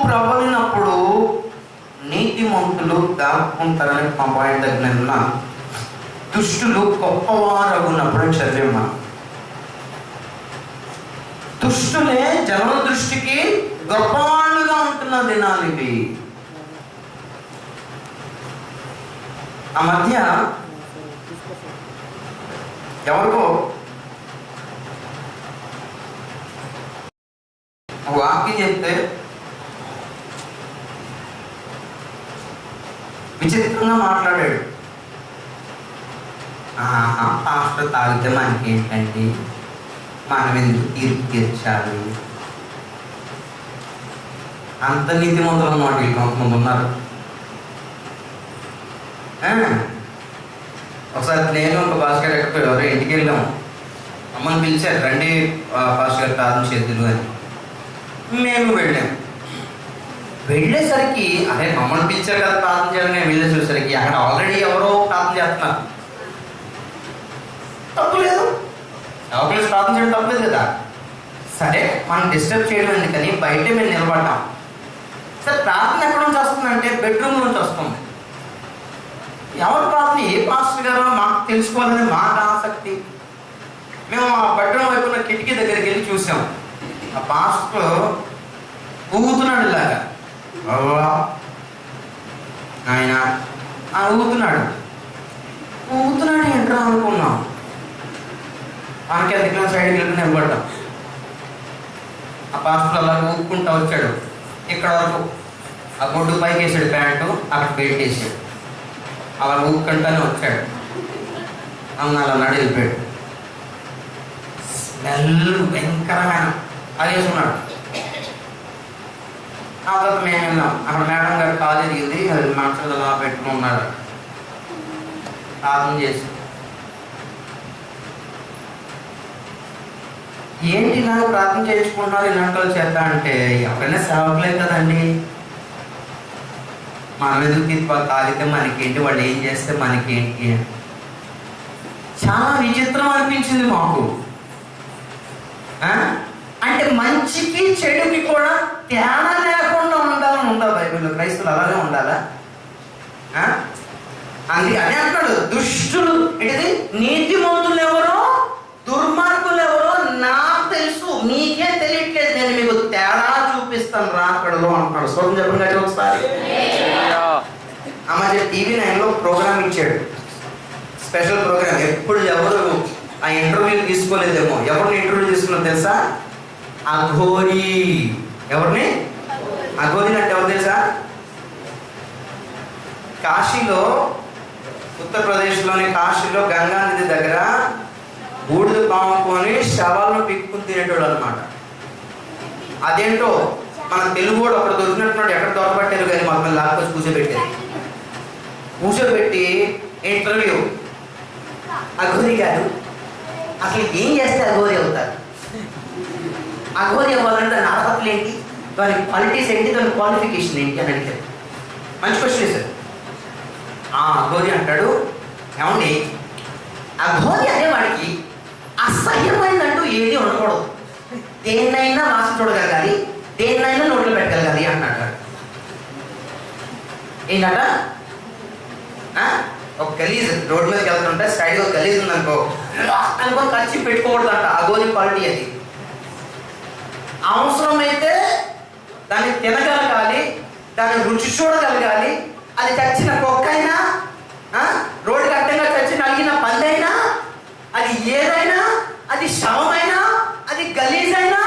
ప్రబలినప్పుడు నీతిమంతులు దాక్కుంటారని మా పాయింట్ దగ్గర దుష్టులు గొప్పవారగున్నప్పుడు చదివాం. దుష్టులే జనం దృష్టికి గొప్పవాళ్ళుగా ఉంటున్న దినాలు ఇవి. ఆ మధ్య ఎవరికో వాక్యం చెప్తే విచిత్రంగా మాట్లాడాడు. పాస్టర్ తాగితే మనకేంటండి, మనం ఎందుకు తీర్పు తీర్చాలి? అంత నీతిమంతులు అన్నమాట వీళ్ళు కొంతమంది ఉన్నారు. ఒకసారి నేను ఒక భాస్కర్ ఎక్కడికి ఇంటికి వెళ్ళాము. అమ్మని పిలిచారు, రండి భాస్కర్ ప్రార్థన చేద్దులు అని. మేము వెళ్ళాము. వెళ్ళేసరికి అదే మమ్మల్ని పిలిచారు కదా ప్రార్థన చేయాలని నేను వెళ్ళేసరికి అక్కడ ఆల్రెడీ ఎవరో ప్రార్థన చేస్తున్నారు. తప్పులేదు, ఎవరు ప్రార్థన చేయడం తప్పలేదు కదా. సరే మనం డిస్టర్బ్ చేయడం ఎందుకని బయటే మేము నిలబడ్డాం. సరే ప్రార్థన ఎక్కడి నుంచి వస్తుందంటే బెడ్రూమ్ నుంచి వస్తుంది. ఎవరు ప్రార్థన, ఏ పాస్టర్ గారో మాకు తెలుసుకోవాలని మాకు ఆసక్తి. మేము ఆ బెడ్రూమ్ వైపున్న కిటికీ దగ్గరికి వెళ్ళి చూసాం. ఆ పాస్టర్ ఊగుతున్నాడు ఇలాగా, ఆయన ఊగుతున్నాడు ఏంట్రా అనుకున్నాం. మనకి అందుకని సైడ్కి వెళ్ళి నిలబడ్డాం. ఆ పాస్టర్ అలా ఊపుకుంటా వచ్చాడు. ఇక్కడ వరకు ఆ గొడ్డు పైకి వేసాడు, ప్యాంటు అక్కడ బయట వేసాడు. అలా ఊపుకుంటానే వచ్చాడు. అవును అలా నడి వెళ్ళిపోయాడు. స్మెల్ భయంకరమైన అదేసుకున్నాడు. ఆ తర్వాత మేము వెళ్ళాం. అక్కడ మేడం గారు కాలు ఎదిగింది, అది మనసులో అలా పెట్టుకుని ఉన్నాడు. ప్రార్థన చేసి ఏంటి నాకు ప్రార్థన చేసుకుంటున్నారు ఇలాంటి వాళ్ళు చేద్దా అంటే ఎవరైనా సేవకులే కదండి. మనం ఎదుగు తీర్పు తాగితే మనకేంటి, వాళ్ళు ఏం చేస్తే మనకేంటి. చాలా విచిత్రం అనిపించింది మాకు. అంటే మంచికి చెడుకి కూడా తేడా లేకుండా ఉండాలని ఉందా బైబిల్లో? క్రైస్తవులు అలాగే ఉండాలా? అందుకే అదే అంటాడు, దుష్టులు ఏంటిది, నీతిమంతులు ఎవరో దుర్మార్గులు ఎవరో నాకు తెలుసు, మీకే తెలియట్లేదు, నేను మీకు తేడా చూపిస్తాను రాకడలో అంటున్నాడు. స్వరం చెప్పండి కదా ఒకసారి. అమ్మ టీవీ 9లో ప్రోగ్రామ్ ఇచ్చాడు, స్పెషల్ ప్రోగ్రామ్. ఎప్పుడు ఎవరు ఆ ఇంటర్వ్యూ తీసుకోలేదేమో. ఎవరిని ఇంటర్వ్యూ తీసుకున్నారు తెలుసా? అఘోరి. ఎవరిని? అఘోరి అంటే ఎవరు తెలుసా? కాశీలో, ఉత్తరప్రదేశ్లోని కాశీలో గంగా నది దగ్గర బూడిద పాముకొని శవాలను పిక్కుని తినేటోడు అనమాట. అదేంటో మన తెలుగు వాడు అక్కడ దొరికినట్టున్నాడు. ఎక్కడ దొరకబట్టారు కానీ మమ్మల్ని లాక్కొచ్చి కూర్చోబెట్టి ఇంటర్వ్యూ. అఘోరి గారు అసలు ఏం చేస్తే అఘోరి అవుతారు? అఘోరి అవ్వాలంటే దాని అర్హతలు ఏంటి, దాని క్వాలిటీస్ ఏంటి, దాని క్వాలిఫికేషన్ ఏంటి అని అడిగారు. మంచి క్వశ్చన్ సార్. అఘోరి అంటాడు, ఏమండి అఘోరి అనేవాడికి అసహ్యమైందంటూ ఏది ఉండకూడదు, దేన్నైనా వాసన చూడగలగాలి, దేన్నైనా నోట్లో పెట్టగలగాలి అంటాడు. ఏంటట? ఒక గలీజ్ రోడ్డు మీదకి వెళ్తుంటే సైడ్ ఒక గలీజ్ ఉందనుకో ఖర్చు పెట్టుకోకూడదంట. అఘోరి క్వాలిటీ అది. అవసరమైతే దాన్ని తినగలగాలి, దాన్ని రుచి చూడగలగాలి. అది చచ్చిన కుక్కైనా, రోడ్డు కట్టంగా చచ్చిన అలిగిన పందైనా, అది ఏదైనా, అది శవమైనా, అది గలీజ్ అయినా,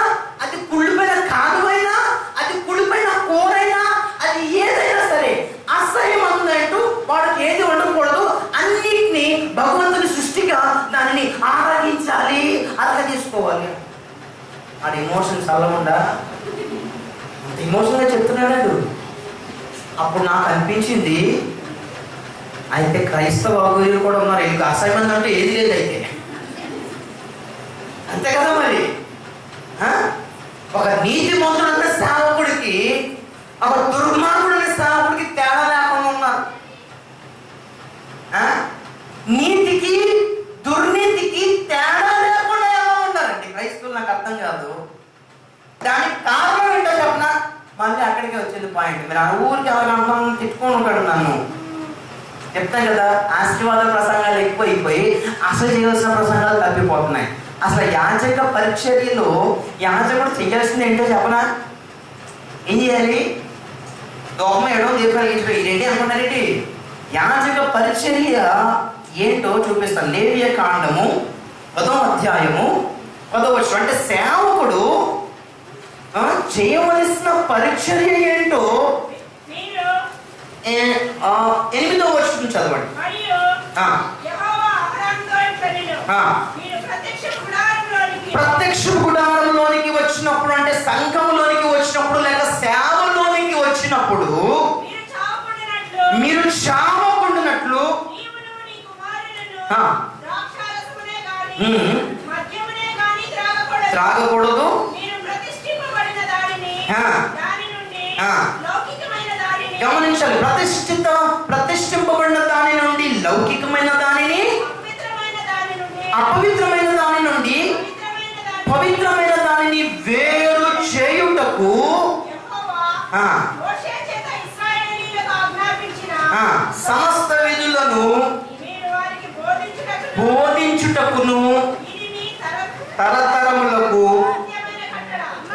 అది కుళ్ళిపోయిన కానువైనా, అది కుళ్ళిపోయిన కూరైనా, అది ఏదైనా సరే అసహ్యం అందంటూ వాడికి ఏది ఉండకూడదు. అన్నిటినీ భగవంతుని సృష్టిగా దానిని ఆరాధించాలి, అర్హ తీసుకోవాలి. అది ఎమోషన్స్ అల్లకుండా అంత ఎమోషన్గా చెప్తున్నాడు. అప్పుడు నాకు అనిపించింది, అయితే క్రైస్తవ అఘోరీలు కూడా ఉన్నారు. వీళ్ళకి అసహ్యం అంటే ఏది లేదు అయితే, అంతే కదా మరి. ఒక నీతిమంతుడన్న సేవకుడికి, ఒక దుర్మార్గుడనే సేవకుడికి తేడా లేకుండా ఉన్నారు. నీతికి దుర్నీతికి తేడా లేకుండా ఎలా ఉన్నారండి క్రైస్తవులు? నాకు అర్థం కాదు. దానికి కారణం ఏంటో చెప్పనా? మళ్ళీ అక్కడ అక్కడికే వచ్చింది పాయింట్. మీరు ఆ ఊరికి ఎవరు అనుభవం తిట్టుకొని ఉంటాడు. నన్ను చెప్తాను కదా, ఆశీర్వాద ప్రసంగాలు ఎక్కువైపోయి అసలు చేయాల్సిన ప్రసంగాలు తప్పిపోతున్నాయి. అసలు యాజక పరిచర్యలో యాజకుడు చేయాల్సింది ఏంటో చెప్పనా? ఏం చేయాలి? దోమ ఏడో దీపం వెలిగించడం, ఈ రెండే అనుకున్నారేంటి? యాజక పరిచర్య ఏంటో చూపిస్తాను. లేవియ కాండము 10వ అధ్యాయము 10వ వచనం. అంటే సేవకుడు చేయవలసిన పరిచర్య ఏంటో 8వ వచనం చదవండి. ప్రత్యక్ష గుడారంలోనికి వచ్చినప్పుడు, అంటే సంఘంలోనికి వచ్చినప్పుడు లేక సేవలోనికి వచ్చినప్పుడు మీరు చావకుండానట్లు త్రాగకూడదు. గమనించాలి, ప్రతిష్ఠింపబడిన దాని నుండి లౌకికమైన దానిని, అపవిత్రమైన దాని నుండి పవిత్రమైన దానిని వేరు చేయుటకు సమస్త విధులను బోధించుటకును తరతరములకు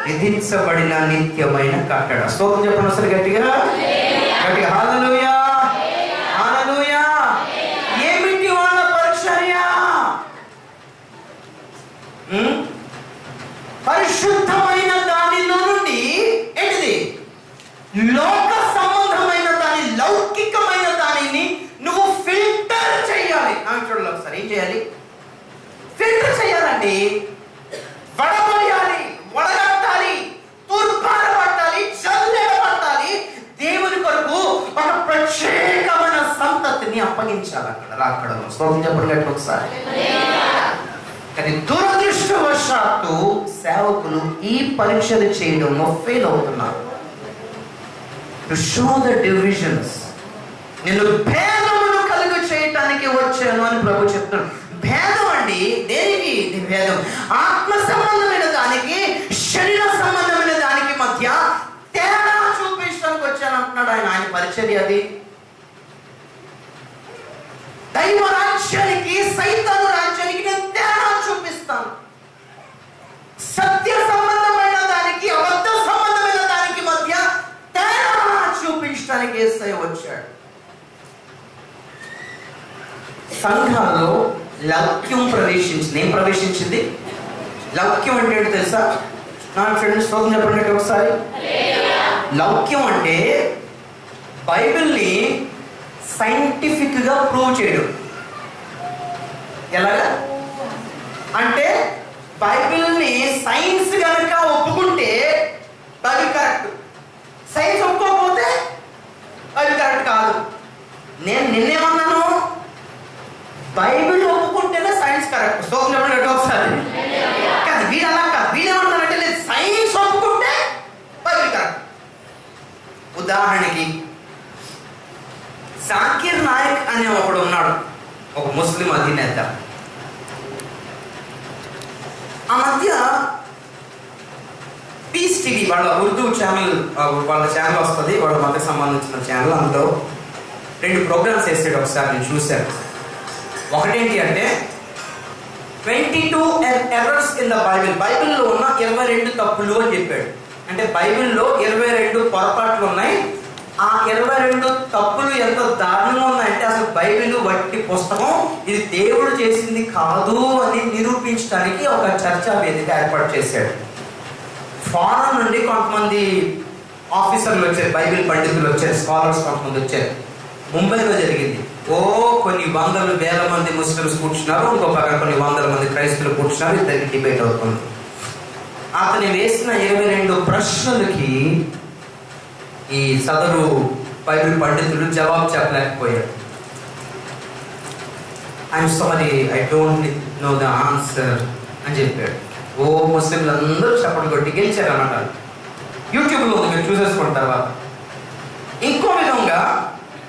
విధించబడిన నిత్యమైన కట్టడ. స్తోత్రం చెప్పండి అసలు గట్టిగా గట్టిగా. హల్లెలూయా హల్లెలూయా. ఏమిటి వాళ్ళ పరిచర్య? పరిశుద్ధమైన దానిలో నుండి ఏంటిది? లోక సంబంధమైన దాని, లౌకికమైన దానిని నువ్వు ఫిల్టర్ చేయాలి. చూడాలి ఒకసారి ఏం చేయాలి? ఫిల్టర్ చేయాలండి. వడబోయాలి, వడగట్టాలి, తుర్పార పట్టాలి, జల్లెడ పట్టాలి. దేవుని కొరకు ఒక ప్రత్యేకమైన సంతతిని అప్పగించాలి అక్కడ రాకడలో. స్తోత్రం చెప్పండి గట్టి ఒకసారి. కానీ దురదృష్టవశాత్తు సేవకులు ఈ పరీక్షలు చేయడంలో ఫెయిల్ అవుతున్నారు. To show the divisions. నేను భేదమును కలుగు చేయటానికి వచ్చాను అని ప్రభు చెప్తున్నాడు. భేదం అండి, దేనికి భేదం? ఆత్మ సంబంధమైన దానికి శరీర సంబంధమైన దానికి మధ్య తేడా చూపించడానికి వచ్చాను అంటున్నాడు ఆయన. ఆయన పరిచర్య అది. దైవ రాజ్యానికి సైతాను రాజ్యానికి నేను తేడా చూపిస్తాను. సత్య సంబంధమైన దానికి అబద్ధ సంబంధమైన దానికి మధ్య తేడా చూపించడానికి యేసయ్య వచ్చాడు. సంఘాల్లో లౌక్యం ప్రవేశించింది. ఏం ప్రవేశించింది? లౌక్యం అంటే ఏంటి తెలుసా? నా ఫ్రెండ్స్ స్తోత్రం చెప్పండి ఒకసారి. లౌక్యం అంటే బైబిల్ని సైంటిఫిక్ గా ప్రూవ్ చేయడం. ఎలాగా అంటే బైబిల్ని సైన్స్ కనుక ఒప్పుకుంటే బైబిల్ కరెక్ట్, సైన్స్ ఒప్పుకోకపోతే బైబిల్ కరెక్ట్ కాదు. నేను నిన్నేమన్నాను? బైబిల్ ఒప్పుకుంటేనే సైన్స్ కరెక్ట్. స్తోత్రం చెప్పండి ఒకసారి. కాదు వీడు అలా కాదు, వీడేమన్నారంటే లేదు సైన్స్ ఒప్పుకుంటే బైబిల్ కరెక్ట్. ఉదాహరణకి జాకిర్ నాయక్ అనే ఒకడు ఉన్నాడు, ఒక ముస్లిం అధినేత. ఆ మధ్య పీస్ టీవీ వాళ్ళ ఉర్దూ ఛానల్, వాళ్ళ ఛానల్ వస్తుంది, వాళ్ళ మతకు సంబంధించిన ఛానల్. అందులో 2 ప్రోగ్రామ్స్ వేసాడు. ఒకసారి నేను చూశాను. ఒకటేంటి అంటే 22 ఎర్రర్స్ ఇన్ ద బైబిల్. బైబిల్లో ఉన్న 22 తప్పులు అని చెప్పాడు. అంటే బైబిల్లో 22 పొరపాట్లు ఉన్నాయి. ఆ 22 తప్పులు ఎంత దారుణంగా ఉన్నాయంటే అసలు బైబిల్ వట్టి పుస్తకం, ఇది దేవుడు చేసింది కాదు అని నిరూపించడానికి ఒక చర్చా వేదిక ఏర్పాటు చేశాడు. ఫారెన్ నుండి కొంతమంది ఆఫీసర్లు వచ్చారు, బైబిల్ పండితులు వచ్చారు, స్కాలర్స్ కొంతమంది వచ్చారు. ముంబైలో జరిగింది. కొన్ని వందలు వేల మంది ముస్లిమ్స్ కూర్చున్నారు, ఇంకో పక్కన కొన్ని వందల మంది క్రైస్తవులు కూర్చున్నారు. ఇద్దరికి డిబేట్ అవుతుంది. అతను వేసిన 22 ప్రశ్నలకి ఈ సదరు బైబిల్ పండితులు జవాబు చెప్పలేకపోయారు. I'm sorry, I don't know the answer అని చెప్పాడు. ముస్లింలు అందరూ చెప్పడం కొట్టి గెలిచారు అన్నమాట. యూట్యూబ్లో ఉంది, మీరు చూసేసుకున్న తర్వాత. ఇంకో విధంగా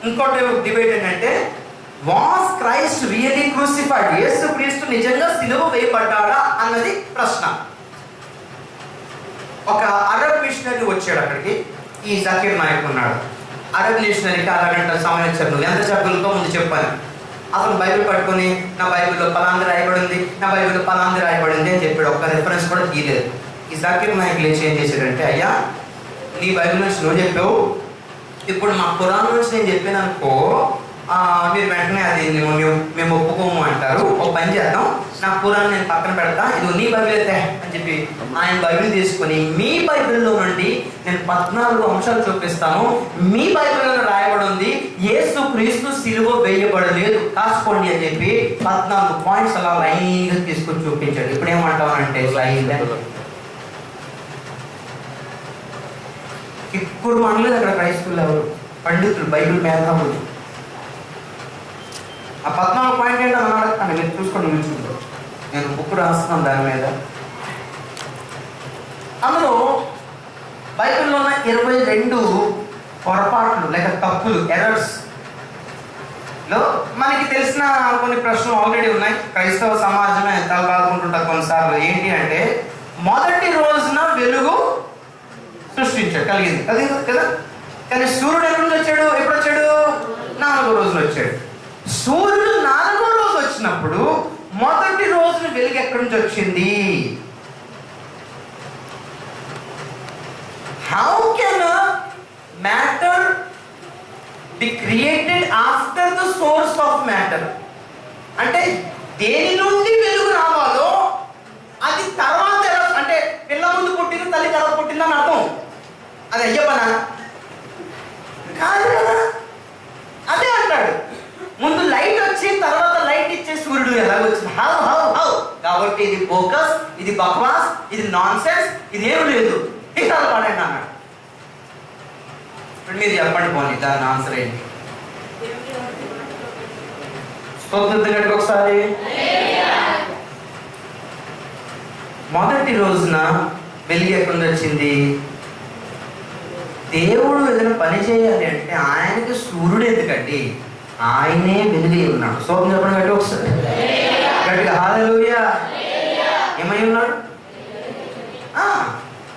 ఇంకోటి డిబేట్ ఏంటంటే, వాస్ క్రైస్ట్ రియలీ క్రూసిఫైడ్? యేసు క్రీస్తు నిజంగా సిలువ వేయబడ్డాడా అన్నది ప్రశ్న. ఒక అరబ్ మిషనరీ వచ్చాడు అక్కడికి. ఈ జకీర్ నాయక్ ఉన్నాడు. అరబ్ మిషనరీకి అరగంట సమయం ఇచ్చారు. నువ్వు ఎంత చెప్పగలుగుతో ముందు చెప్పాను. అతను బైబిల్ పట్టుకొని నా బైబిల్లో పలాంది రాయబడింది, నా బైబిల్లో పలాంది రాయబడింది అని చెప్పాడు. ఒక్క రెఫరెన్స్ కూడా తీయలేదు. ఈ జకీర్ నాయక్ లేచి ఏం చేశాడంటే, అయ్యా నీ బైబిల్ నుంచి నువ్వు చెప్పావు, ఇప్పుడు మా ఖురాన్ నుంచి నేను చెప్పాను అనుకో, మీరు వెంటనే అది మేము ఒప్పుకోము అంటారు. ఒక పని చేద్దాం, నా ఖురాన్ నేను పక్కన పెడతా, ఇది నీ బైబిల్ అయితే అని చెప్పి ఆయన బైబిల్ తీసుకొని మీ బైబిల్లో నుండి నేను 14 అంశాలు చూపిస్తాను. మీ బైబిల్లో రాయబడి ఉంది యేసు క్రీస్తు సిలువ వేయబడలేదు, కాసుకోండి అని చెప్పి 14 పాయింట్స్ అలా లైన్గా తీసుకొని చూపించాడు. ఇప్పుడు ఏమంటామనంటే లైన్ ఇప్పుడు మనలేదు అక్కడ క్రైస్తవులు ఎవరు, పండితులు, బైబిల్ మేధావులు. ఆ 14 పాయింట్ ఏంటో మనం అడగండి, మీరు చూసుకోండి. యూట్యూబ్లో నేను బుక్ రాస్తున్నాను దాని మీద. అందులో బైబిల్లో ఉన్న 22 పొరపాట్లు లేక తప్పులు, ఎర్రర్స్ లో మనకి తెలిసిన కొన్ని ప్రశ్నలు ఆల్రెడీ ఉన్నాయి. క్రైస్తవ సమాజమే చాలా బాధకుంటుంటారు కొన్నిసార్లు. ఏంటి అంటే, మొదటి రోజున వెలుగు సృష్టించాడు, కలిగింది అది కదా. కానీ సూర్యుడు ఎక్కడి నుంచి వచ్చాడు, ఎప్పుడు వచ్చాడు? 4వ రోజున వచ్చాడు. సూర్యుడు 4వ రోజు వచ్చినప్పుడు మొదటి రోజున వెలుగు ఎక్కడి నుంచి వచ్చింది? How can matter be created after the source of matter? అంటే దేని నుండి వెలుగు రావాలో అది తర్వాత ఎలా, అంటే పిల్ల ముందు పుట్టింది తల్లి తర్వాత పుట్టింది అని అర్థం. అది అయ్యప్పనా? కాదు కదా. అదే అంటాడు, ముందు లైట్ వచ్చి తర్వాత లైట్ ఇచ్చే సూర్యుడు ఎలాగొచ్చింది? హౌ హౌ హౌ కాబట్టి ఇది బోకస్, ఇది బక్వాస్, ఇది నాన్ సెన్స్, ఇది ఏమి లేదు, ఇంకా పడండి అన్నాడు. ఇప్పుడు మీరు చెప్పండి పోనీ దాని ఆన్సర్ ఏంటి? స్తోత్రం ఒకసారి. మొదటి రోజున వెలుగు ఎక్కడి వచ్చింది? దేవుడు ఏదైనా పని చేయాలి అంటే ఆయనకి సూర్యుడు ఎందుకండి, ఆయనే వెలుగు ఉన్నాడు. స్తోత్రం చెప్పండి గట్టి ఒకసారి గట్టిగా హల్లెలూయా. ఏమై ఉన్నాడు?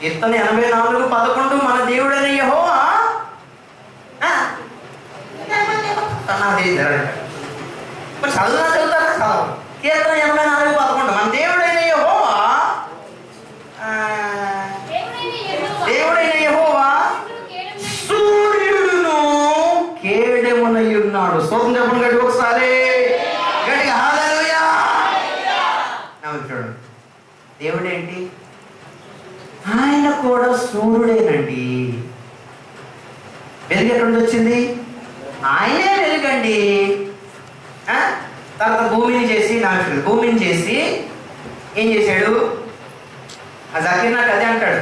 కీర్తన 84:11 మన దేవుడైన యెహోవా మరి చదువుతారా? చదవ. కీర్తన 84:11 మన దేవుడైన యెహోవా, దేవుడైన యెహోవా సూర్యుడును కేడెమునై ఉన్నాడు. స్తోత్రం చెప్పండి గట్టి ఒకసారి గట్టిగా హల్లెలూయా. చూడండి, దేవుడేంటి? ఆయన కూడా సూర్యుడేనండి. వెలుగు ఎక్కడి నుంచి వచ్చింది? ఆయనే వెలుగండి. తర్వాత భూమిని చేసి, భూమిని చేసి ఏం చేశాడు? ఆ జకీర్ నాకు అదే అంటాడు,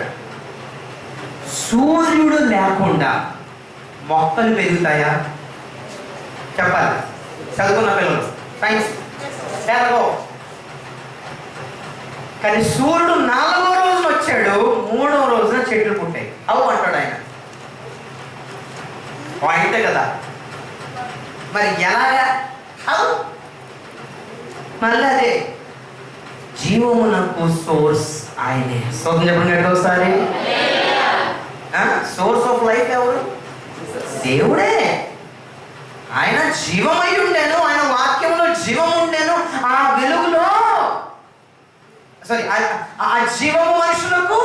సూర్యుడు లేకుండా మొక్కలు పెరుగుతాయా? చెప్పాలి, చదువుకున్న పిల్లలు సైన్స్ లేకపో. కానీ సూర్యుడు 4వ రోజున వచ్చాడు, 3వ రోజున చెట్లు పుట్టాయి. అవు అంటాడు ఆయన. పాయింటే కదా. మరి ఎలాగా? అవు మళ్ళీ అదే జీవమునకు సోర్స్ ఆయనే. స్తోత్రం చెప్పండి ఒకసారి. సోర్స్ ఆఫ్ లైఫ్ ఎవరు? దేవుడే. ఆయన జీవమై ఉండేను, ఆయన వాక్యంలో జీవం ఉండేను, ఆ వెలుగులో ఆ జీవము మనుషులకు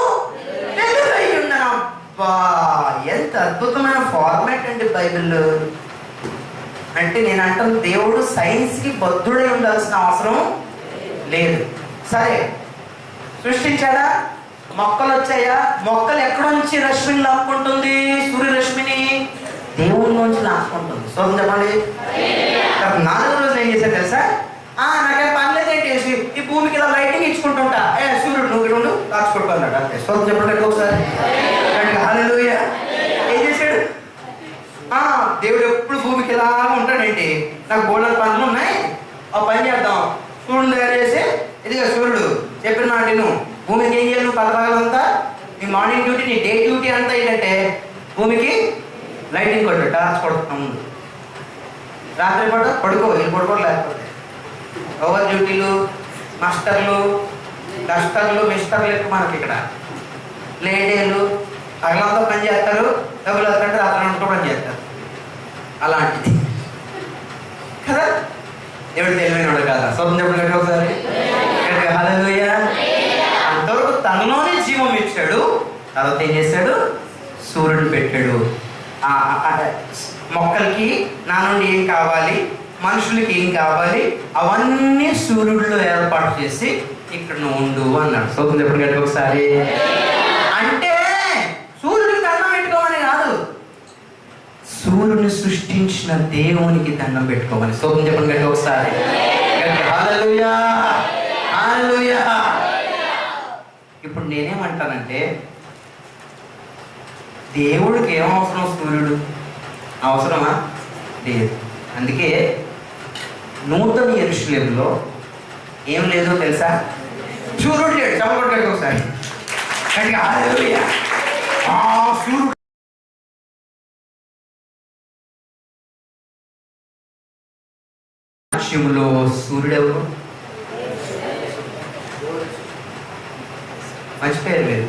వెలుగై ఉండను. అబ్బా ఎంత అద్భుతమైన ఫార్మాట్ అండి బైబిల్లో. అంటే నేను అంటాను, దేవుడు సైన్స్కి బద్ధుడై ఉండాల్సిన అవసరం లేదు. సరే, సృష్టించాడా? మొక్కలు వచ్చాయా? మొక్కలు ఎక్కడ నుంచి రశ్మిని లాక్కుంటుంది? సూర్యరశ్మిని దేవుడి నుంచి లాక్కుంటుంది. సో చెప్పండి. 4వ రోజు ఏం చేశారు తెలుసా? నాకేం పని లేదేంటి, ఈ భూమికి ఇలా లైటింగ్ ఇచ్చుకుంటుంటా, సూర్యుడు నువ్వు ఇక్కడ దాచుకుంటున్నాడు అంతే. సో చెప్పండి ఒకసారి హల్లెలూయా. ఏం చేశాడు? దేవుడు ఎప్పుడు భూమికి ఇలా ఉంటాడండి. నాకు బోల్డర్ పనులు ఉన్నాయి, ఆ పని చేద్దాం. సూర్యుడు తయారు చేసి, ఇదిగా సూర్యుడు చెప్పిన మాట నువ్వు భూమికి ఏం చేయాలి? నువ్వు పదపగలంతా నీ మార్నింగ్ డ్యూటీ, నీ డే డ్యూటీ అంతా ఏంటంటే భూమికి లైటింగ్ కొట్టు, టార్చ్ కొడుతున్నాం. రాత్రి పూట పడుకో, వీళ్ళు పడుకోరు. లేకపోతే ఓవర్ డ్యూటీలు, మాస్టర్లు, డస్టర్లు, మిస్టర్లు ఎక్కువ మనకి ఇక్కడ. లేడీలు పగలంతా పని చేస్తారు, సూర్యుడు పెట్టాడు. మొక్కలకి నా నుండి ఏం కావాలి, మనుషులకి ఏం కావాలి, అవన్నీ సూర్యుడిలో ఏర్పాటు చేసి ఇక్కడ నువ్వు ఉండు అన్నాడు. సోదరులు ఎప్పుడు గట్టి ఒకసారి. అంటే సూర్యుడికి దండం పెట్టుకోమని కాదు, సూర్యుని సృష్టించిన దేవునికి దండం పెట్టుకోమని. సోదరులు చెప్పండి గట్టి ఒకసారి. హల్లెలూయా, హల్లెలూయా. ఇప్పుడు నేనేమంటానంటే, దేవుడికి ఏమవసరం? సూర్యుడు అవసరమా? లేదు. అందుకే నూతన యెరూషలేములో ఏం లేదో తెలుసా? సూర్యుడు లేడు. చెప్పబడ్డాడు ఒకసారి. హల్లెలూయా. సూర్యుడు సాక్ష్యంలో సూర్యుడు ఎవరు? మర్చిపోయారు మీరు.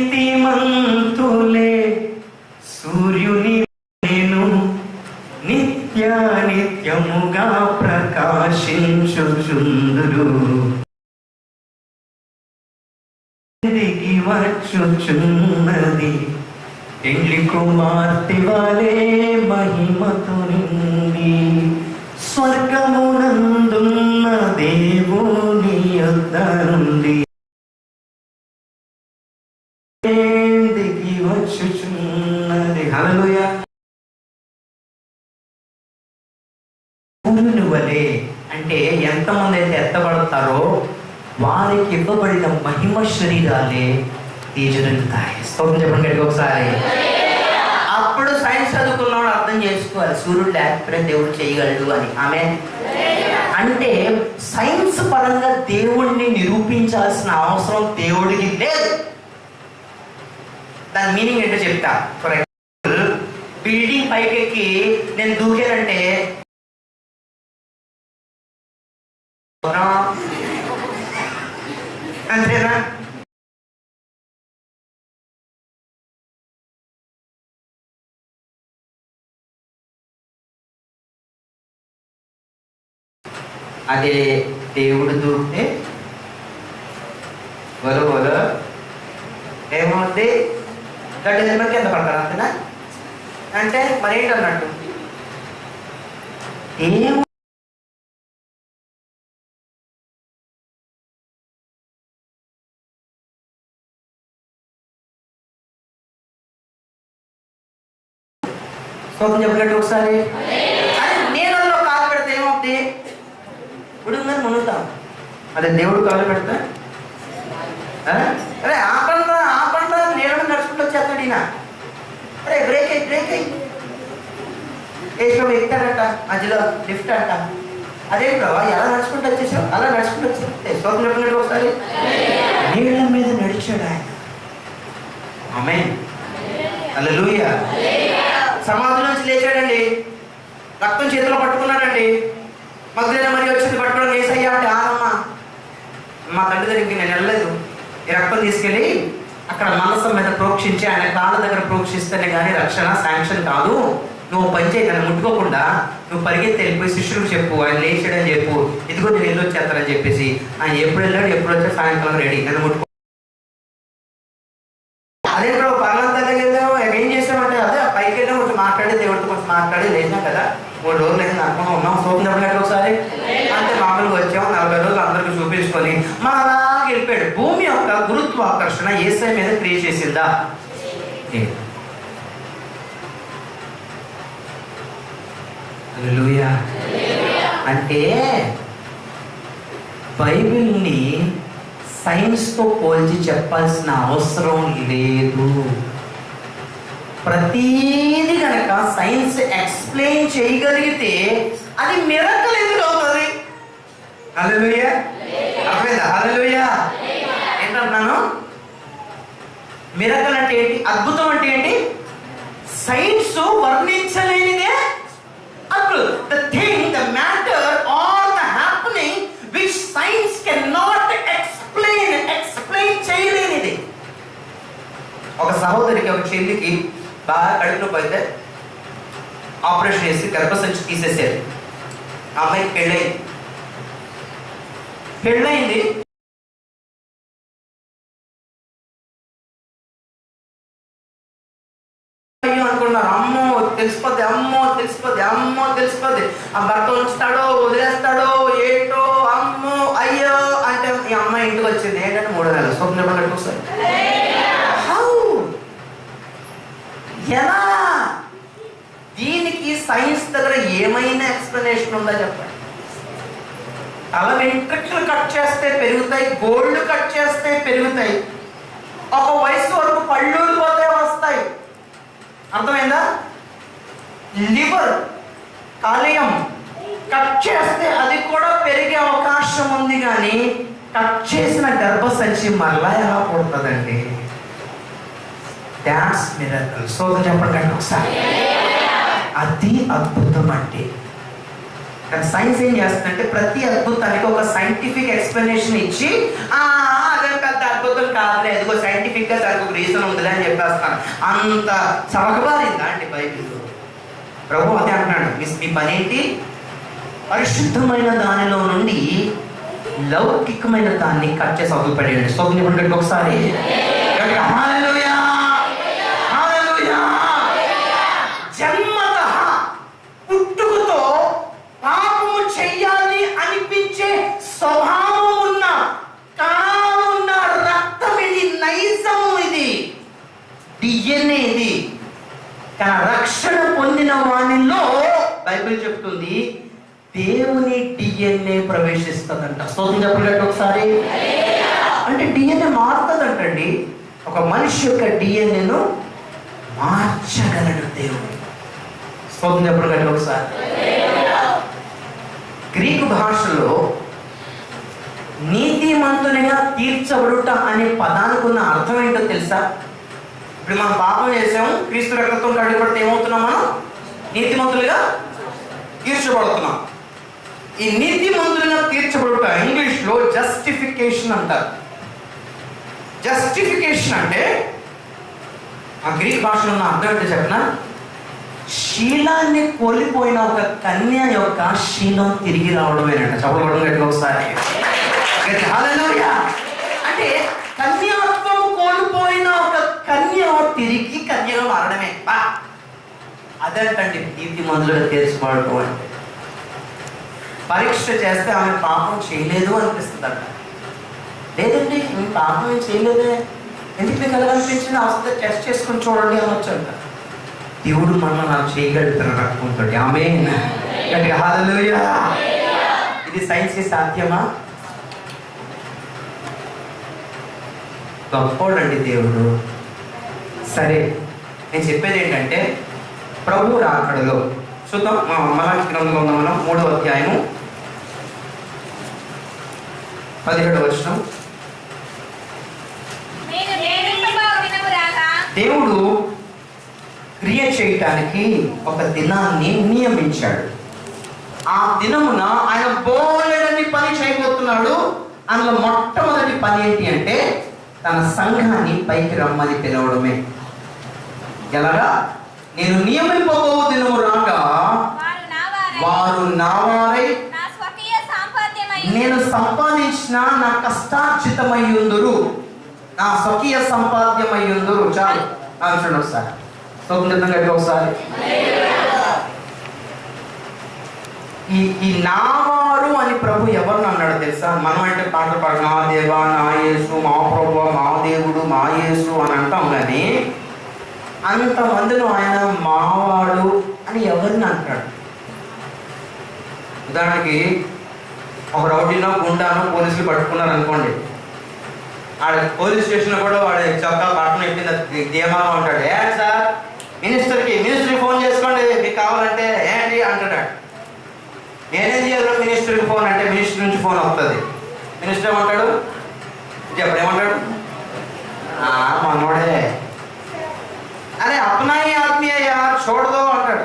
నీతిమంతులే సూర్యుని నేను నిత్యముగా ప్రకాశించుచుందురు, దిగి వచ్చుచున్నది పెండ్లి కుమార్తె వలె మహిమతో నిండి, స్వర్గమునందున్న దేవుని యొద్ద నుండి దిగి వచ్చుచున్నది. హల్లెలూయా. సూర్యుని వలె అంటే ఎంతమంది అయితే ఎత్తబడతారో వారికి ఇవ్వబడిన మహిమ శరీరాలే తేజరిల్లుతాయి. స్తోత్రం చెప్పండి గట్టిగా ఒకసారి. అప్పుడు సైన్స్ చదువుకున్నవాడు అర్థం చేసుకోవాలి, సూర్యుడు లేకపోతే దేవుడు చేయగలడు అని. ఆమె అంటే సైన్స్ పరంగా దేవుడిని నిరూపించాల్సిన అవసరం దేవుడికి లేదు. దాని మీనింగ్ ఏంటో చెప్తా. ఫర్ ఎగ్జాంపుల్, బిల్డింగ్ పైకెక్కి నేను దూకానంటే అంతేనా? అదే దేవుడు దూకితే బల ఏమవుద్ది? గడ్డి జన్మ కింద పడతారు. అంతేనా? అంటే మరి ఏంటన్నట్టు ఏం స్తోత్రం చెప్పినట్టు ఒకసారి. అది నీళ్ళల్లో కాలు పెడితే ఏమవుతుంది? ఉడుందని మునుగుతాం. అదే దేవుడు కాలు పెడితే అరే ఆ పంట నీళ్ళని నడుచుకుంటూ వచ్చేస్తాడు ఈయన. అరే బ్రేక్ అయ్యి వేసుకో ఎక్కాడంట, మధ్యలో లిఫ్ట్ అంట. అదే ప్రభా ఎలా నడుచుకుంటూ వచ్చేసావు? అలా నడుచుకుంటూ వచ్చేస్తే స్తోత్రం చెప్పినట్టు ఒకసారి. నీళ్ళ మీద నడిచాడు ఆయన. ఆమేన్, హల్లెలూయా. సమాధి నుంచి లేచాడండి, రక్తం చేతిలో పట్టుకున్నాడండి. మగ్ధలేన మరి వచ్చింది పట్టుకోవడం యేసయ్యా అంటే, ఆనమ్మ మా తండ్రి దగ్గరికి నేను వెళ్ళలేదు, ఈ రక్తం తీసుకెళ్ళి అక్కడ మనసం మీద ప్రోక్షించి ఆయన కాళ్ళ దగ్గర ప్రోక్షిస్తేనే కానీ రక్షణ శాంక్షన్ కాదు, నువ్వు పనిచేయి, తను ముట్టుకోకుండా నువ్వు పరిగెత్తి వెళ్ళిపోయి శిష్యులకు చెప్పు ఆయన లేచాడని చెప్పు, ఇదిగో నేను వెళ్ళి వచ్చేస్తానని చెప్పేసి ఆయన ఎప్పుడు వెళ్ళాడు, ఎప్పుడు వచ్చా సాయంకాలం రెడీ, నన్ను ముట్టుకో. అదే ఇప్పుడు పర్వం దగ్గర వెళ్దాము, ఏం చేసామంటే అదే పైకి వెళ్ళాం, కొంచెం మాట్లాడి దేవుడితో కొంచెం మాట్లాడి లేచినాం కదా, 3 రోజులు అయితే అనుకున్నాం ఉన్నాం. సోపం చెప్పినట్టు ఒకసారి అంటే మామూలుగా వచ్చాము, 40 రోజులు అందరికి చూపించుకొని మా అలాగే వెళ్ళిపోయాడు. భూమి యొక్క గురుత్వాకర్షణ యేసయ్య మీద క్రియేట్ చేసిందా? హల్లెలూయా. అంటే బైబిల్ని సైన్స్తో పోల్చి చెప్పాల్సిన అవసరం లేదు. ప్రతీది కనుక సైన్స్ ఎక్స్ప్లెయిన్ చేయగలిగితే అది మిరకల్ ఎందుకు అవుతుంది? హల్లెలూయా. అర్థమైందా? హల్లెలూయా. ఏంటంటున్నాను? మిరకల్ అంటే ఏంటి? అద్భుతం అంటే ఏంటి? సైన్స్ వర్ణించలేనిదే అద్భుతం. The thing, the matter or the happening which science can not explain చేయలేనిది. ఒక సహోదరికి, ఒక చెల్లికి బాగా కడుపులో పోయితే ఆపరేషన్ చేసి గర్భసంచి తీసేసారు. ఆ అమ్మాయికి పెళ్ళయింది. ఉన్నారు, అమ్మో తెలిసిపోద్ది, అమ్మో తెలిసిపోద్ది, అమ్మో తెలిసిపోద్ది, ఆ భర్త ఉంచుతాడో వదిలేస్తాడో ఏంటో, అమ్మో అయ్యో అంటే ఈ అమ్మాయి ఇంటికి వచ్చింది. ఏంటంటే 3 నెలలు స్వప్నం కట్టుకొస్తారు. ఎలా? దీనికి సైన్స్ దగ్గర ఏమైనా ఎక్స్ప్లెనేషన్ ఉందా చెప్పండి? తల వెంట్రుకలు కట్ చేస్తే పెరుగుతాయి, గోల్డ్ కట్ చేస్తే పెరుగుతాయి, ఒక వయసు వరకు పళ్ళు పోతే వస్తాయి. అర్థమైందా? లివర్ కాలేయం కట్ చేస్తే అది కూడా పెరిగే అవకాశం ఉంది, కానీ కట్ చేసిన గర్భసంచి మరలా ఎలా పుడుతుందండి? Dance miracle. సోదరు చెప్పండి ఒకసారి. అది అద్భుతం అంటే. కానీ సైన్స్ ఏం చేస్తుందంటే ప్రతి అద్భుతానికి ఒక సైంటిఫిక్ ఎక్స్ప్లెనేషన్ ఇచ్చి అదే పెద్ద అద్భుతం కాదులే, ఎదుగో సైంటిఫిక్ గా దానికి ఒక రీజన్ ఉందిలే అని చెప్పేస్తాను. అంత చవకబారిందా అండి బైబిల్? ప్రభు అదే అంటున్నాడు, మీ పని ఏంటి? పరిశుద్ధమైన దానిలో నుండి లౌకికమైన దాన్ని కట్ చేసి అవతల పడేయండి. సో ఇప్పుడు ఒకసారి హల్లెలూయా, హల్లెలూయా. జన్మతః పుట్టుకతో పాపము చెయ్యాలి అనిపించే స్వభావం ఉన్న కావున్న రక్తం ఇది, నైజం ఇది, డిఎన్ఏ ఇది. కానీ రక్షణ పొందిన వానిలో బైబిల్ చెప్తుంది దేవుని డిఎన్ఏ ప్రవేశిస్తుందంట. స్తోత్రం చెప్పగలట ఒకసారి. అంటే డిఎన్ఏ మారుతుందంటండి. ఒక మనిషి యొక్క డిఎన్ఏను మార్చగలడు దేవుడు. స్తోత్రం చెప్పగలట ఒకసారి. గ్రీకు భాషలో నీతిమంతునిగా తీర్చబడుట అనే పదానికి ఉన్న అర్థం ఏంటో తెలుసా? ఇప్పుడు మనం పాపం చేసాము, క్రీస్తు రక్తంతో కడిగబడితే ఏమవుతున్నాం? మనం నీతిమంతులుగా తీర్చబడుతున్నాం. ఈ నీతిమంతులుగా తీర్చబడుట ఇంగ్లీష్లో జస్టిఫికేషన్ అంటారు. జస్టిఫికేషన్ అంటే ఆ గ్రీక్ భాషలో ఉన్న అర్థం ఏంటో చెప్పిన, శీలాన్ని కోల్పోయిన ఒక కన్య యొక్క శీలం తిరిగి రావడమేనంట. చెప్పడం గట్టిగా ఒకసారి. హల్లెలూయా. అంటే కన్యాత్వం కోల్పోయిన ఒక కన్య తిరిగి కన్యగా మారడమే. అదంటండి నీతిమంతులుగా తీర్చబడటం అంటే. పరీక్ష చేస్తే ఆమె పాపం చేయలేదు అనిపిస్తుందట. లేదండి మీ పాపం ఏం చేయలేదే, ఎందుకు మీకు ఎలా అనిపించింది, అవసరం టెస్ట్ చేసుకుని చూడండి అనొచ్చంట. దేవుడు మనం నాకు చేయగలుగుతారు రక్తంతో. ఆమేన్. హల్లెలూయా. ఇది సైన్స్కి సాధ్యమా? గొప్పోడండి దేవుడు. సరే, నేను చెప్పేది ఏంటంటే ప్రభు రాకడలో చూద్దాం. మలాకి గ్రంథంలో ఉన్న మనం 3వ అధ్యాయము 17వ వచనం. దేవుడు క్రియ చేయటానికి ఒక దినాన్ని నియమించాడు. ఆ దినమున ఆయన బోలెడని పని చేయబోతున్నాడు. అందులో మొట్టమొదటి పని ఏంటి అంటే తన సంఘాన్ని పైకి రమ్మని పిలవడమే. ఎలాగా? నేను నియమింపబో దినము రాగా వారు నావారై నేను సంపాదించిన నా కష్టార్జితమయ్యుందురు, నా స్వకీయ సంపాద్యమయ్యుందురు. చాలు చూడండి ఒకసారి. ఒకసారి ఈ నావారు అని ప్రభు ఎవరిని అన్నాడు తెలుసా? మనం అంటే పాటలు పాడు నా దేవా, నా యేసు, మా ప్రభు, మా దేవుడు, మా యేసు అని అంటాం, కానీ అంతమందిలో ఆయన మావాడు అని ఎవరిని అంటాడు? ఉదాహరణకి ఒక రౌడీనో గుండానో పోలీసులు పట్టుకున్నారు అనుకోండి, ఆడ పోలీస్ స్టేషన్లో కూడా వాడు చొక్కా పట్టణం ఎప్పింది ధీమాగా ఉంటాడు. ఏంటి సార్ మినిస్టర్కి ఫోన్ చేసుకోండి మీకు కావాలంటే ఏంటి అంటాడు. నేనేం చేయాలి? మినిస్టర్కి ఫోన్ అంటే మినిస్టర్ నుంచి ఫోన్ వస్తుంది. మినిస్టర్ ఏమంటాడు? చెప్పడు ఏమంటాడు? మనోడే అరే అప్నాయి ఆత్మీయ యార్ చూడదో అంటాడు.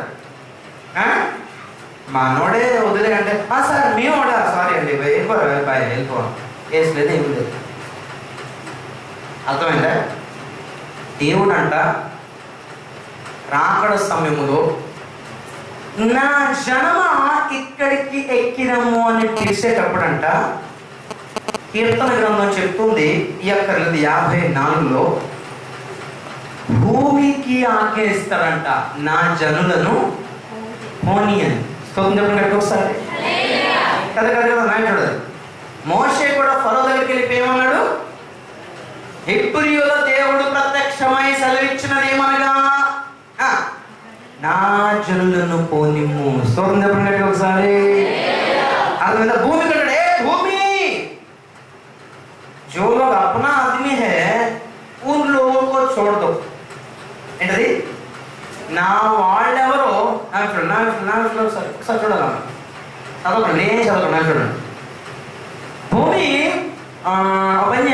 మనోడే వదిలే అంటే సార్ మేము సారీ అండి వెళ్ళిపోవాలి వేసలేదు ఏం లేదు. అర్థమైందా? దేవుడు అంట రాకడ సమయంలో నా జనమా ఇక్కడికి ఎక్కినము అని పిలిచేటప్పుడంట కీర్తన గ్రంథం చెప్తుంది, ఈ అక్కర్లేదు 54లో భూమికి ఆజ్ఞ ఇస్తాడంట, నా జనులను పోనీ అని. స్తోత్రం చెప్పండి ఒకసారి. కదా కదా కదా నాయకుడు. మోషే కూడా ఫరో దగ్గరికి వెళ్ళి ఏమన్నాడు? హెబ్రీయుల దేవుడు ప్రత్యక్షమై సెలవిచ్చినది ఏమనగా నా జనులను పోనిమ్ము. స్తోత్రం చెప్పండి ఒకసారి. అర్థమైందా? భూమి కట్టాడు. ఏ భూమి जो लोग अपना आदमी है उन लोगों को छोड़ दो. ఏంటది? నా వాళ్ళెవరో చూడండి, ఒకసారి చూడాలి, చదవకండి, నేనే చదవకండి, చూడండి. భూమి పని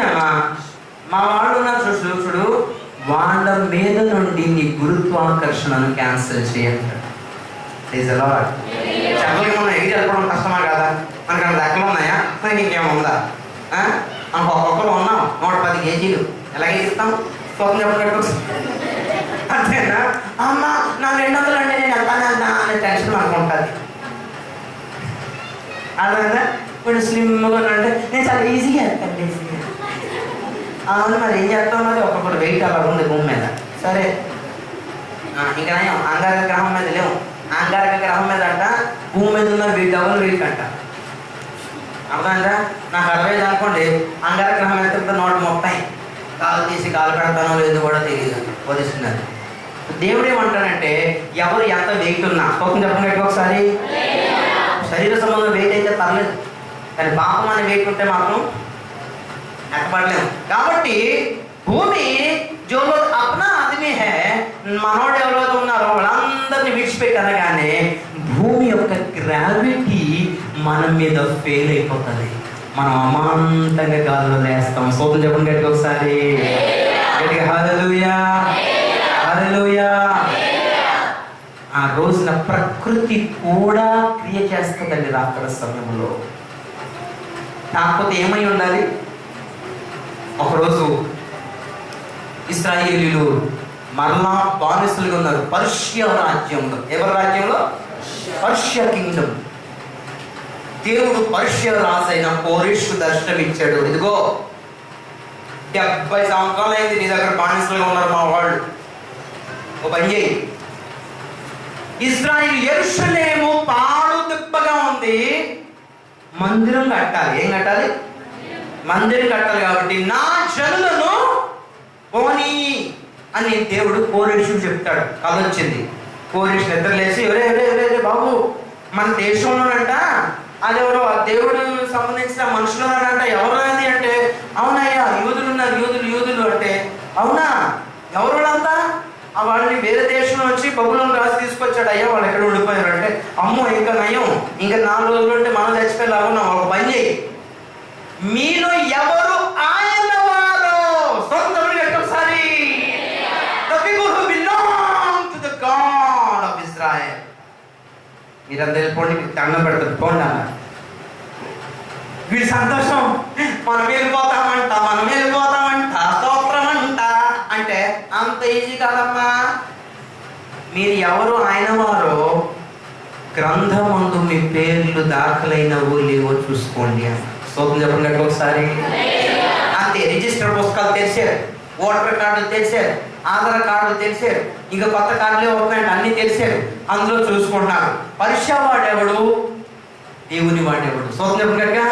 మా వాళ్ళు ఉన్నారు చూడు, వాళ్ళ మీద నుండి నీ గురుత్వాకర్షణను క్యాన్సిల్ చేయండి. చెప్పలేమన్నా ఎగిరి వెళ్ళడం కష్టమా కదా? మనకి అంత ఎక్కలు ఉన్నాయా? మనకి ఇంకేముందా? ఒక్కొక్కరు ఉన్నాం 110 కేజీలు, ఎలాగే ఇస్తాం? కోపం చెప్పినట్టు అంతేనా? అమ్మ నా 200 అంటే నేను వెళ్తాను అనే టెన్షన్ మనకు ఉంటుంది. అర్థమైందా? ఇప్పుడు స్లిమ్గా అంటే నేను చాలా ఈజీగా వెళ్తాను, ఈజీగా. అవును, మరి ఏం చేస్తాం? మరి ఒక్కొక్కరు వెయిట్ అలా ఉంది భూమి మీద. సరే, ఇంకా నయం అంగారక గ్రహం మీద లేవు. అంగారక గ్రహం మీద అంట భూమి మీద ఉన్న డబుల్ వెయిట్ అంట. అర్థమైందా? నాకు 65 అనుకోండి, అంగారక గ్రహం మీద 130. కాలు తీసి కాలు పెడతానో లేదో కూడా తెలియదు, వదిస్తున్నది. దేవుడు ఏమంటాడంటే ఎవరు ఎంత వెయిట్ ఉన్నా, కోపం చెప్పండి ఒకసారి, శరీర సంబంధం వెయిట్ అయితే పర్లేదు, కానీ పాపం అనే వెయిట్ ఉంటే మాత్రం ఎక్కబడలేము. కాబట్టి భూమి జోలో అప్నా ఆదమీ హే, మనోడు ఎవరైతే ఉన్నారో వాళ్ళందరినీ విడిచిపెట్టనగానే భూమి యొక్క గ్రావిటీ మన మీద ఫెయిల్ అయిపోతుంది. మనం అమాంతంగా గాల్లో లేస్తాం. స్తోత్రం చెప్పండి గట్టిగా ఒకసారి, గట్టిగా హల్లెలూయా, హల్లెలూయా. ఆ రోజున ప్రకృతి కూడా క్రియ చేస్తుందండి రాత్రి సమయంలో. కాకపోతే ఏమై ఉండాలి? ఒకరోజు ఇశ్రాయేలీయులు మరలా బానిసలుగా ఉన్నారు పర్షియా రాజ్యంలో. ఎవరి రాజ్యంలో? Persia Kingdom. దేవుడు పర్షియా రాజైన కోరెషు దర్శనం ఇచ్చాడు. ఇదిగో 70 సంవత్సరాలు అయింది నీ దగ్గర బానిసలుగా ఉన్నారు మా వాళ్ళు, ఓ పని చేయి. ఇశ్రాయేలు యెరూషలేము పాడు తిప్పగా ఉంది, మందిరం కట్టాలి. ఏం కట్టాలి? మందిరం కట్టాలి. కాబట్టి నా జనులను పోనీ అని దేవుడు కోరెషు చెప్తాడు. కథ వచ్చింది. కోరెషు నిద్రలేసి ఎవరే ఎవరే ఎవరే బాబు, మన దేశంలోనంట అదెవరో దేవుడు సంబంధించిన మనుషులు ఉన్నారంట. ఎవరు అది అంటే, అవునయ్యా యూదులు ఉన్నారు, యూదులు అంటే, అవునా ఎవరు వాళ్ళంతా? వాళ్ళని వేరే దేశం నుంచి బబులోను రాసి తీసుకొచ్చాడు. అయ్యా వాళ్ళు ఎక్కడ ఉండిపోయారు అంటే, అమ్మో ఇంకా నయం, ఇంకా 4 రోజులు ఉంటే మనం చచ్చిపోయేలాగా ఒక పని చేయి, మీలో ఎవరు ఆయన వారు సొంత ఒకసారి the people who belong to the God of Israel. మీరందరూ వెళ్ళిపోండి, మీకు దండం పెడతారు, పోండి అన్న. వీడి సంతోషం, మనం వెళ్ళిపోతామంట స్తోత్రం అంట అంటే అంత ఈజీ కాదమ్మా. మీరు ఎవరు ఆయన వారో గ్రంథమందు మీ పేర్లు దాఖలైనవో లేవో చూసుకోండి అన్న. స్తోత్రం చెప్పండి ఒకసారి. అంతే, రిజిస్టర్ పుస్తకాలు తెరిచారు, ఓటర్ కార్డులు తెరిచారు, ఆధార్ కార్డులు తెరిచారు, ఇంకా కొత్త కార్డులే వస్తున్నాయంటే అన్ని తెరిచారు, అందులో చూసుకుంటున్నారు. పరీక్ష వాడేవాడు, దేవుని వాడేవాడు. స్తోత్రం చెప్పండి గట్టిగా.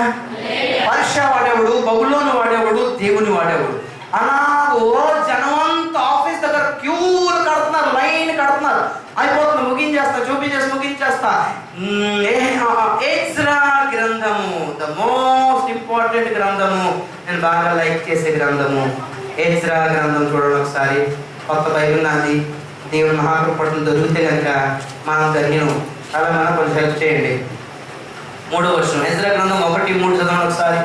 పరీక్ష వాడేవాడు, బబులోను వాడేవాడు, దేవుని వాడేవాడు. అలాగో జనమంతా ఆఫీస్ దగ్గర క్యూలు కడుతున్నారు, లైన్ కడుతున్నారు. అయిపోతుంది, ముగించేస్తా. ఎజ్రా గ్రంథము, ద మోస్ట్ ఇంపార్టెంట్ గ్రంథము, నేను బాగా లైక్ చేసే గ్రంథము ఎజ్రా గ్రంథం. చూడండి ఒకసారి, కొత్త బైబిల్ నాది, దేవుని మహాకృపణలు దొరికితే కనుక మనం జరిగిన అలా మనం కొంచెం హెల్ప్ చేయండి. 3వ వచనం ఎజ్రా గ్రంథం 1:3 చదవండి ఒకసారి.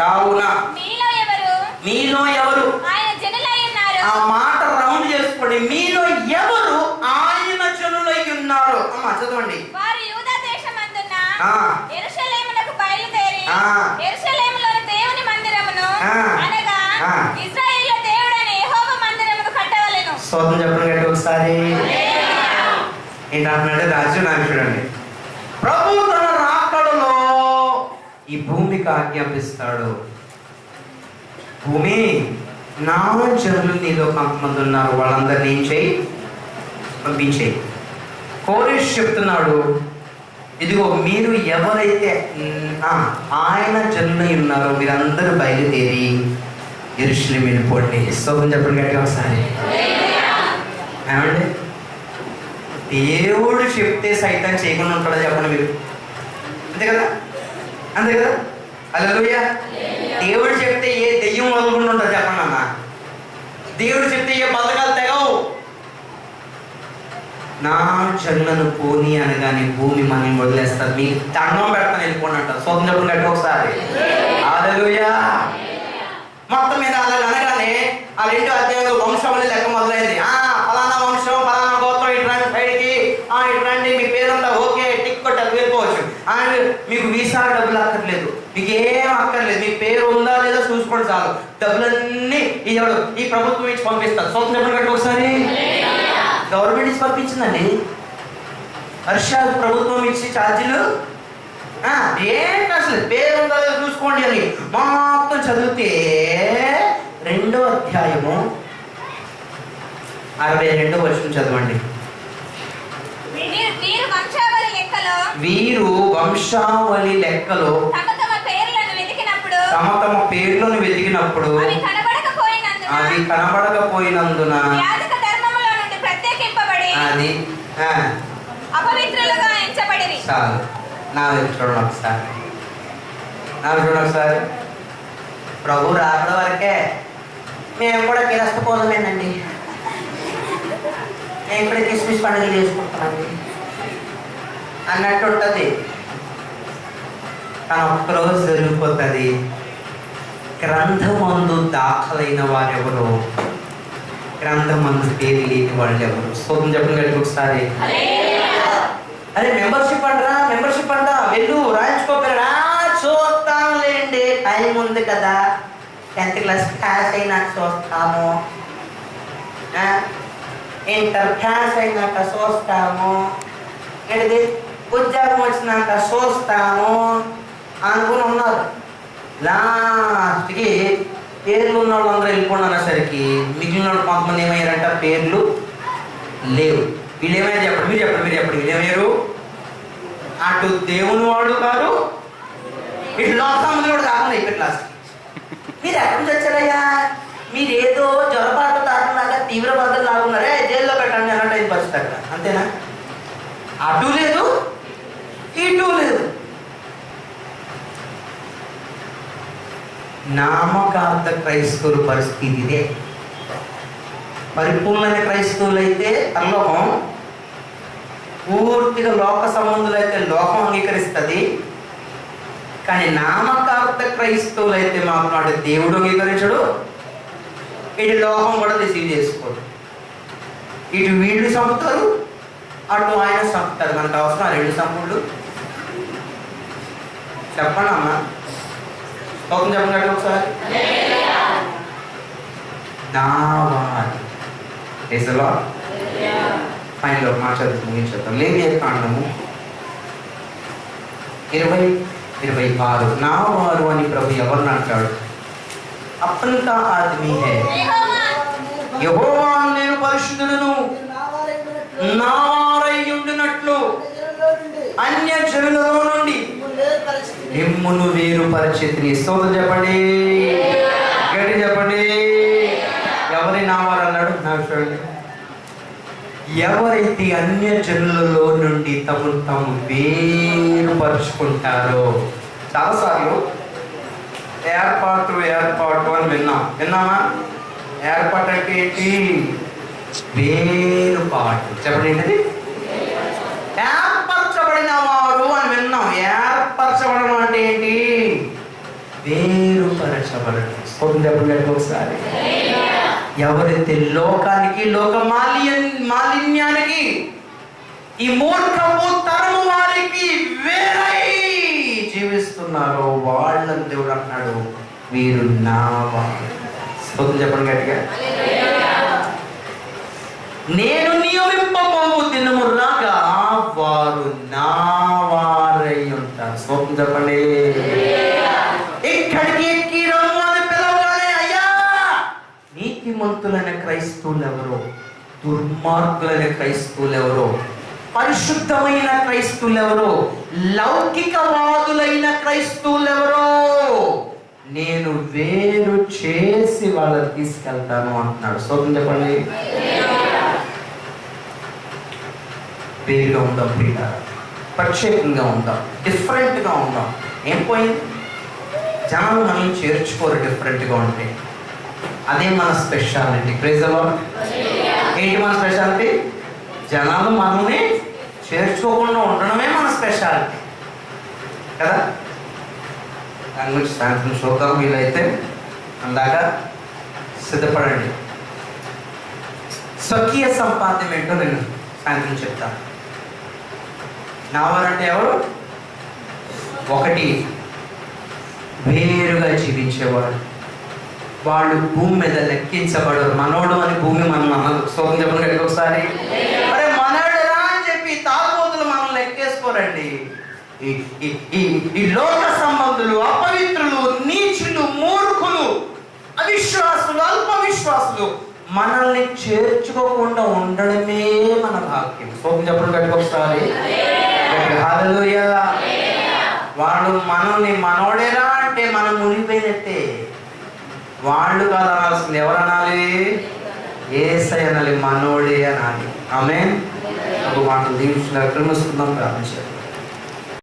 కావున మీలో ఎవరు, ఆ మాట రౌండ్ చేసుకోండి, మీలో ఎవరు ఆయన జనులై ఉన్నారు. అమ్మా చదవండి. స్తోత్రం చెప్పండి ఒకసారి. ఏంటంటే రాజ్యం నాకు చూడండి, ప్రభు తన రాకడలో ఈ భూమికి ఆజ్ఞాపిస్తాడు. భూమి నా జనులు నీలో కొంతమంది ఉన్నారు, వాళ్ళందరినీ ఏం చేయి, పంపించేయి. కోరేష్ చెప్తున్నాడు, ఇదిగో మీరు ఎవరైతే ఆయన జనులై ఉన్నారో మీరందరూ బయలుదేరి యెరూషలేము వెళ్ళిపోండి. స్తోత్రం చెప్పండి గట్టిగా ఒకసారి. ఏమండి, దేవుడు చెప్తే సైతం చేయకుండా ఉంటాడో చెప్పండి మీరు? అంతే కదా, అంతే కదా. హల్లెలూయా. దేవుడు చెప్తే ఏ దెయ్యం వదలకుండా ఉంటాడు చెప్పండి అన్న. దేవుడు చెప్తే ఏ బతకాలు తెగవు. నా జనులను పోనీ అనగానే భూమి మనం వదిలేస్తారు, మీకు దండం పెడతాను వెళ్ళిపోండి అంటారు. స్తోత్రం చెప్పండి గట్టిగా ఒకసారి. హల్లెలూయా. మొత్తం మీద అలా అనగానే ఆ 2వ అధ్యాయంలో వంశములు లెక్క మొదలైంది. ఫలానా వంశం, ఫలానా గోత్రం, ఇటువంటి సైడ్కి ఇటువంటి మీ పేరుందా, ఓకే టిక్ కొట్టాలి, వెళ్ళిపోవచ్చు. మీకు వీసా డబ్బులు అక్కర్లేదు, మీకు ఏం అక్కర్లేదు, మీ పేరు ఉందా లేదా చూసుకోండి చాలు. డబ్బులన్నీ ఈ ప్రభుత్వం ఇచ్చి పంపిస్తారు. స్తోత్రం చెప్పండి గట్టిగా ఒకసారి. గవర్నమెంట్ ఇచ్చి పంపించిందండి. హర్షా ప్రభుత్వం ఇచ్చి ఛార్జీలు ఏంటి అసలు, పేరు ఉందా లేదా చూసుకోండి అని మొత్తం చదివితే 2వ అధ్యాయము 62వ వచనం చదవండి. వీరు వంశావళి లెక్కలో తమ తమ పేర్లను వెతికినప్పుడు అవి కనబడకపోయినందున అది అపవిత్రులుగా ఎంచబడిరి. చాలు. నా చూడండి ఒకసారి. ప్రభు రాకడ వరకే మేము కూడా కిరస్తపోదమేనండి, మేము కూడా క్రిస్మస్ పండుగలు చేసుకుంటామండి అన్నట్టు ఉంటుంది. కానీ ఒక్కరోజు జరిగిపోతుంది. గ్రంథమందు దాఖలైన వారెవరు, గ్రంథమందు పేరు లేని వాళ్ళు ఎవరు? స్తోత్రం చెప్పండి గట్టిగా ఒకసారి. అరే మెంబర్షిప్ అంటా వెళ్ళు రాయించుకోపోయాడా, చూస్తాంలేండి టైం ఉంది కదా, 10th క్లాస్ పాస్ అయినాక చూస్తాము, ఇంటర్ పాస్ అయినాక చూస్తాము, ఇది ఉద్యోగం వచ్చినాక చూస్తాము అనుకుని ఉన్నారు. లాస్ట్కి పేర్లు ఉన్న వాళ్ళు అందరూ వెళ్ళిపోండి అనేసరికి మిగిలిన వాళ్ళు కొంతమంది ఏమయ్యారంట, పేర్లు లేవు. వీళ్ళు ఏమైనా చెప్పండి, మీరు చెప్పండి. వీళ్ళు ఏమయ్యారు, అటు దేవుని వాళ్ళు కాదు, ఇటు లోకమంది కూడా కాకుండా అయిపోయి లాస్ట్. మీరు ఎక్కడి నుంచి వచ్చారయ్యా, మీరు ఏదో జ్వరపాటు తాటలాగా తీవ్రవాదులు లాగున్నారే, జైల్లో పెట్టండి అన్నట్టు అయిన పరిస్థితి అక్కడ. అంతేనా? అటు లేదు ఇటు లేదు. నామకార్థ క్రైస్తవుల పరిస్థితి ఇదే. పరిపూర్ణమైన క్రైస్తవులు అయితే పరలోకం, పూర్తిగా లోక సంబంధులు అయితే లోకం అంగీకరిస్తుంది. కానీ నామకార్థ క్రైస్తవులు అయితే మాట్లాడే దేవుడు అంగీకరించడు, ఇటు లోకం కూడా రిసీవ్ చేసుకోడు. ఇటు వీళ్ళు చంపుతారు, అటు ఆయన చంపుతారు. మనకు అవసరం 2 సంపుళ్ళు? చెప్పండి అమ్మా, లోకం చెప్పండి ఒకసారి. ఫైనల్ మాట చదువుతాం. లేవియా కాండము 20:26. నా వారు అని ప్రభు ఎవరిని అంటాడు? అప్పంతా ఆద్మీ హే, యెహోవా నేను పరిశుద్ధులను నా వారై ఉండినట్లు అన్య జనులలో నుండి మిమ్మును వేరుపరిచితిని. స్తోత్రం చెప్పండి, గట్టి చెప్పండి. ఎవరి నా వారు అన్నాడు? నాకు చూడండి. ఎవరైతే అన్య జనులలో నుండి తాము వేరుపరుచుకుంటారో, చాలాసార్లు ఏర్పాటు అని విన్నామా? ఏర్పాటు అంటే ఏంటి? వేరుపాటు. చెప్పండి ఏంటది? ఏర్పరచబడిన వారు అని విన్నాం. ఏర్పరచబడడం అంటే ఏంటి? వేరుపరచబడడం. చెప్పండి ఒకసారి. ఎవరైతే లోకానికి, లోక మాలిన్యానికి, ఈ మూర్ఖపు తరము వారికి వేరై జీవిస్తున్నారో వాళ్ళని దేవుడు అంటున్నాడు, వీరు నా వారు. చెప్పండి గట్టిగా. నేను నియమింపబోవు దినము రాగా వారు నా వారై ఉంటారు. స్వప్నం చెప్పండి. ఇక్కడికి ఎక్కి రమ్ము అని పిలవగానే అయ్యా నీతిమంతులైన క్రైస్తవులు ఎవరో, దుర్మార్గులైన క్రైస్తవులు ఎవరో, పరిశుద్ధమైన క్రైస్తవులు ఎవరో, లౌకికవాదులైన క్రైస్తవులు ఎవరో నేను వేరు చేసి వాళ్ళని తీసుకెళ్తాను అంటున్నాడు. స్తోత్రం చెప్పండి. వేరుగా ఉందాం ప్రియ, ప్రత్యేకంగా ఉందాం, డిఫరెంట్గా ఉందాం. ఏం పోయింది? జనాలు మనల్ని చేర్చుకోరు డిఫరెంట్గా ఉంటే. అదే మన స్పెషాలిటీ. Praise the lord. ఏంటి మన స్పెషాలిటీ? జనాలు మనల్ని చేర్చుకోకుండా ఉండడమే మన స్పెషాలిటీ కదా. దాని గురించి సాయంత్రం చూద్దాం. వీలైతే అందాక సిద్ధపడండి. స్వకీయ సంపాద్యం ఏంటో నేను సాయంత్రం చెప్తాను. నావారంటే ఎవరు? ఒకటి, వేరుగా జీవించేవాడు. వాళ్ళు భూమి మీద లెక్కించబడరు. మనోడు అని భూమి మనం అన్నది. స్తోత్రం చెప్పండి ఒకసారి. అరే మనోడురా అని చెప్పి తాగుబోతులు మనం లెక్కేసుకోరండి. ఈ లోక సంబంధులు, అపవిత్రులు, నీచులు, మూర్ఖులు, అవిశ్వాసులు, అల్ప విశ్వాసులు మనల్ని చేర్చుకోకుండా ఉండడమే మన భాగ్యం. స్తోత్రం చెప్పండి గట్టిగా ఒకసారి. హల్లెలూయా. వాడు మనల్ని మనోడేరా అంటే మనం మునిగిపోయినట్టే. వాళ్ళు కాదు అనాల్సింది. ఎవరు అనాలి? యేసయ్య అనాలి, మనోడే అనాలి. ఆమేన్. ఒక మాటలు దీవించిన ప్రార్థించారు.